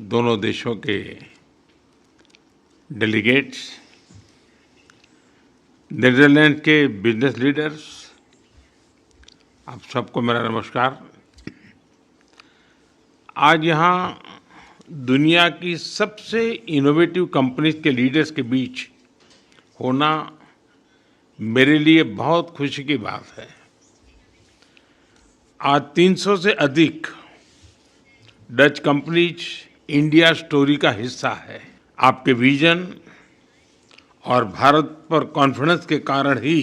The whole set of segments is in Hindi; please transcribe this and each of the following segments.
दोनों देशों के डेलीगेट्स, नीदरलैंड के बिजनेस लीडर्स, आप सबको मेरा नमस्कार। आज यहाँ दुनिया की सबसे इनोवेटिव कंपनीज के लीडर्स के बीच होना मेरे लिए बहुत खुशी की बात है। आज 300 से अधिक डच कंपनीज इंडिया स्टोरी का हिस्सा है। आपके विजन और भारत पर कॉन्फिडेंस के कारण ही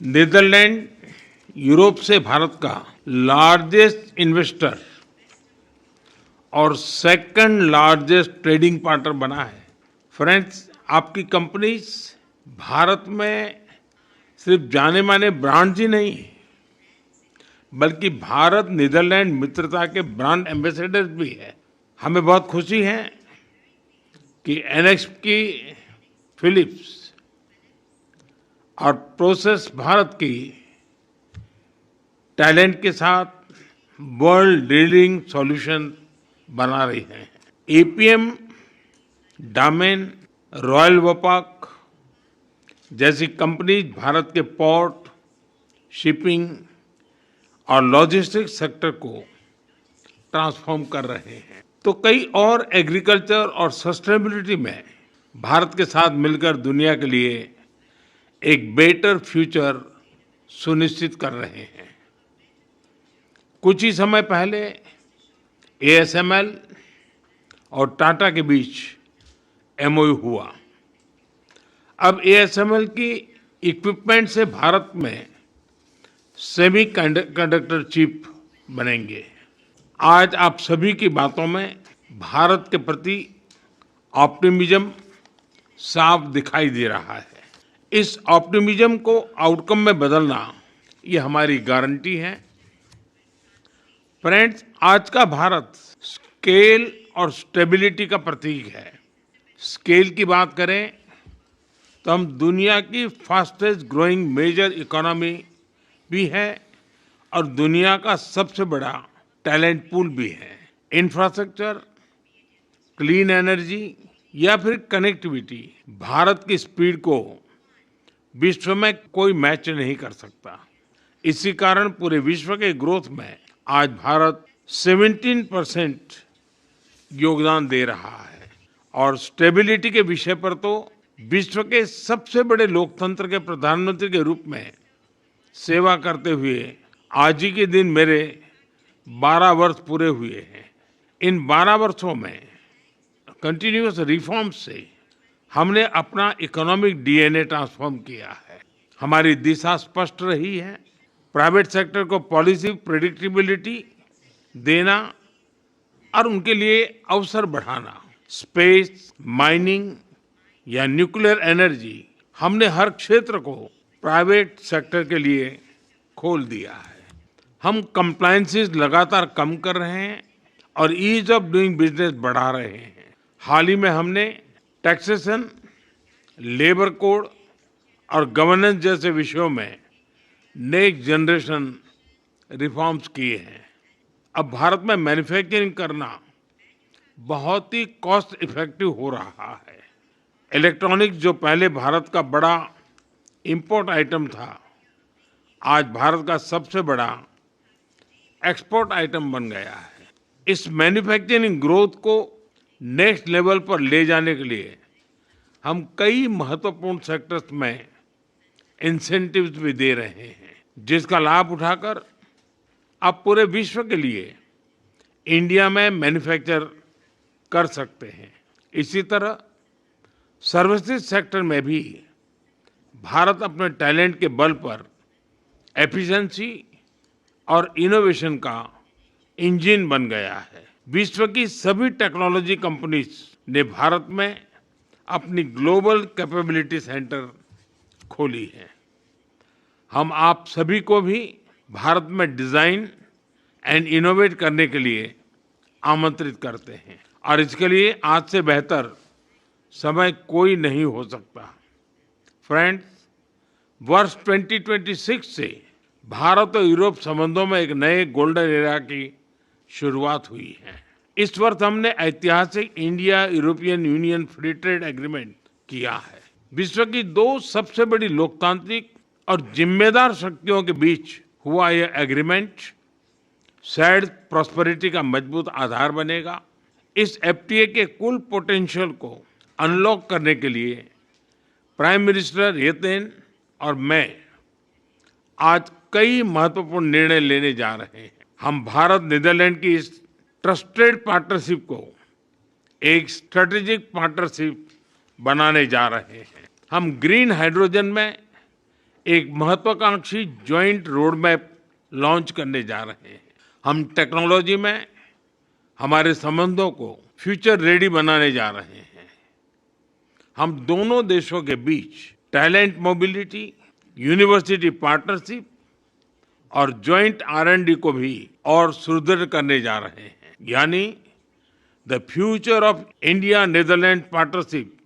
नीदरलैंड यूरोप से भारत का लार्जेस्ट इन्वेस्टर और सेकंड लार्जेस्ट ट्रेडिंग पार्टनर बना है। फ्रेंड्स, आपकी कंपनीज भारत में सिर्फ जाने माने ब्रांड्स ही नहीं, बल्कि भारत नीदरलैंड मित्रता के ब्रांड एम्बेसडर्स भी है। हमें बहुत खुशी है कि एनएक्सपी फिलिप्स और प्रोसेस भारत की टैलेंट के साथ वर्ल्ड लीडिंग सॉल्यूशन बना रही है। एपीएम, डामेन, रॉयल वोपाक जैसी कंपनीज भारत के पोर्ट, शिपिंग और लॉजिस्टिक्स सेक्टर को ट्रांसफॉर्म कर रहे हैं। तो कई और एग्रीकल्चर और सस्टेनेबिलिटी में भारत के साथ मिलकर दुनिया के लिए एक बेटर फ्यूचर सुनिश्चित कर रहे हैं। कुछ ही समय पहले एएसएमएल और टाटा के बीच एमओयू हुआ। अब एएसएमएल की इक्विपमेंट से भारत में सेमी कंडक्टर चिप बनेंगे। आज आप सभी की बातों में भारत के प्रति ऑप्टिमिज्म साफ दिखाई दे रहा है। इस ऑप्टिमिज्म को आउटकम में बदलना ये हमारी गारंटी है। फ्रेंड्स, आज का भारत स्केल और स्टेबिलिटी का प्रतीक है। स्केल की बात करें तो हम दुनिया की फास्टेस्ट ग्रोइंग मेजर इकोनॉमी भी है और दुनिया का सबसे बड़ा टैलेंट पूल भी है। इंफ्रास्ट्रक्चर, क्लीन एनर्जी या फिर कनेक्टिविटी, भारत की स्पीड को विश्व में कोई मैच नहीं कर सकता। इसी कारण पूरे विश्व के ग्रोथ में आज भारत 17% योगदान दे रहा है। और स्टेबिलिटी के विषय पर तो विश्व के सबसे बड़े लोकतंत्र के प्रधानमंत्री के रूप में सेवा करते हुए आज ही के दिन मेरे 12 वर्ष पूरे हुए हैं। इन 12 वर्षों में कंटिन्यूअस रिफॉर्म्स से हमने अपना इकोनॉमिक डीएनए ट्रांसफॉर्म किया है। हमारी दिशा स्पष्ट रही है। प्राइवेट सेक्टर को पॉलिसी प्रेडिक्टेबिलिटी देना और उनके लिए अवसर बढ़ाना। स्पेस, माइनिंग या न्यूक्लियर एनर्जी, हमने हर क्षेत्र को प्राइवेट सेक्टर के लिए खोल दिया है। हम कंप्लायंसेस लगातार कम कर रहे हैं और ईज ऑफ डूइंग बिजनेस बढ़ा रहे हैं। हाल ही में हमने टैक्सेशन, लेबर कोड और गवर्नेंस जैसे विषयों में नेक्स्ट जनरेशन रिफॉर्म्स किए हैं। अब भारत में मैन्युफैक्चरिंग करना बहुत ही कॉस्ट इफेक्टिव हो रहा है। इलेक्ट्रॉनिक्स, जो पहले भारत का बड़ा इंपोर्ट आइटम था, आज भारत का सबसे बड़ा एक्सपोर्ट आइटम बन गया है। इस मैन्युफैक्चरिंग ग्रोथ को नेक्स्ट लेवल पर ले जाने के लिए हम कई महत्वपूर्ण सेक्टर्स में इंसेंटिव्स भी दे रहे हैं, जिसका लाभ उठाकर आप पूरे विश्व के लिए इंडिया में मैन्युफैक्चर कर सकते हैं। इसी तरह सर्विसेज सेक्टर में भी भारत अपने टैलेंट के बल पर एफिशिएंसी और इनोवेशन का इंजन बन गया है। विश्व की सभी टेक्नोलॉजी कंपनीज ने भारत में अपनी ग्लोबल कैपेबिलिटी सेंटर खोली है। हम आप सभी को भी भारत में डिजाइन एंड इनोवेट करने के लिए आमंत्रित करते हैं और इसके लिए आज से बेहतर समय कोई नहीं हो सकता। फ्रेंड्स, वर्ष 2026 से भारत और यूरोप संबंधों में एक नए गोल्डन एरा की शुरुआत हुई है। इस वर्ष हमने ऐतिहासिक India European union free trade agreement किया है। विश्व की दो सबसे बड़ी लोकतांत्रिक और जिम्मेदार शक्तियों के बीच हुआ यह एग्रीमेंट शेयर्ड प्रॉस्पेरिटी का मजबूत आधार बनेगा। इस एफटीए के कुल पोटेंशियल को अनलॉक करने के लिए प्राइम मिनिस्टर येतेन और मैं आज कई महत्वपूर्ण निर्णय लेने जा रहे हैं। हम भारत नीदरलैंड की इस ट्रस्टेड पार्टनरशिप को एक स्ट्रेटेजिक पार्टनरशिप बनाने जा रहे हैं। हम ग्रीन हाइड्रोजन में एक महत्वाकांक्षी ज्वाइंट रोड मैप लॉन्च करने जा रहे हैं। हम टेक्नोलॉजी में हमारे संबंधों को फ्यूचर रेडी बनाने जा रहे हैं। हम दोनों देशों के बीच टैलेंट मोबिलिटी, यूनिवर्सिटी पार्टनरशिप और ज्वाइंट R&D को भी और सुदृढ़ करने जा रहे हैं। यानी the future of India Netherlands partnership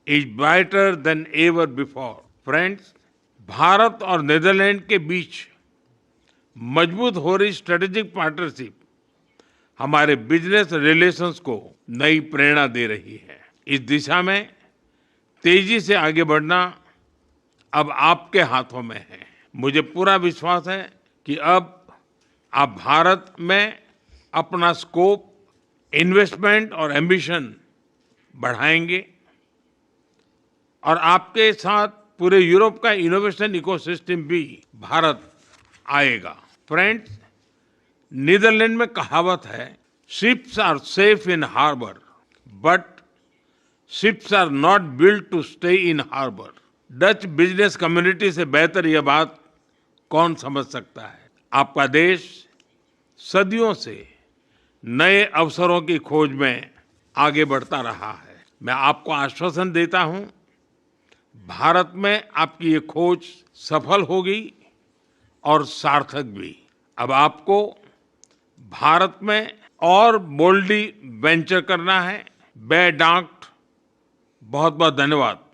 is brighter than ever before. Friends, Bharat और नीदरलैंड के बीच मजबूत हो रही स्ट्रेटेजिक पार्टनरशिप हमारे बिजनेस रिलेशंस को नई प्रेरणा दे रही है। इस दिशा में तेजी से आगे बढ़ना अब आपके हाथों में है। मुझे पूरा विश्वास है कि अब आप भारत में अपना स्कोप, इन्वेस्टमेंट और एम्बिशन बढ़ाएंगे और आपके साथ पूरे यूरोप का इनोवेशन इकोसिस्टम भी भारत आएगा। फ्रेंड्स, नीदरलैंड में कहावत है, ships are safe in harbour but ships are not built to stay in harbour. Dutch business community से बेहतर यह बात कौन समझ सकता है। आपका देश सदियों से नए अवसरों की खोज में आगे बढ़ता रहा है। मैं आपको आश्वासन देता हूं, भारत में आपकी ये खोज सफल होगी और सार्थक भी। अब आपको भारत में और बोल्डली वेंचर करना है। बेडांट बहुत बहुत धन्यवाद।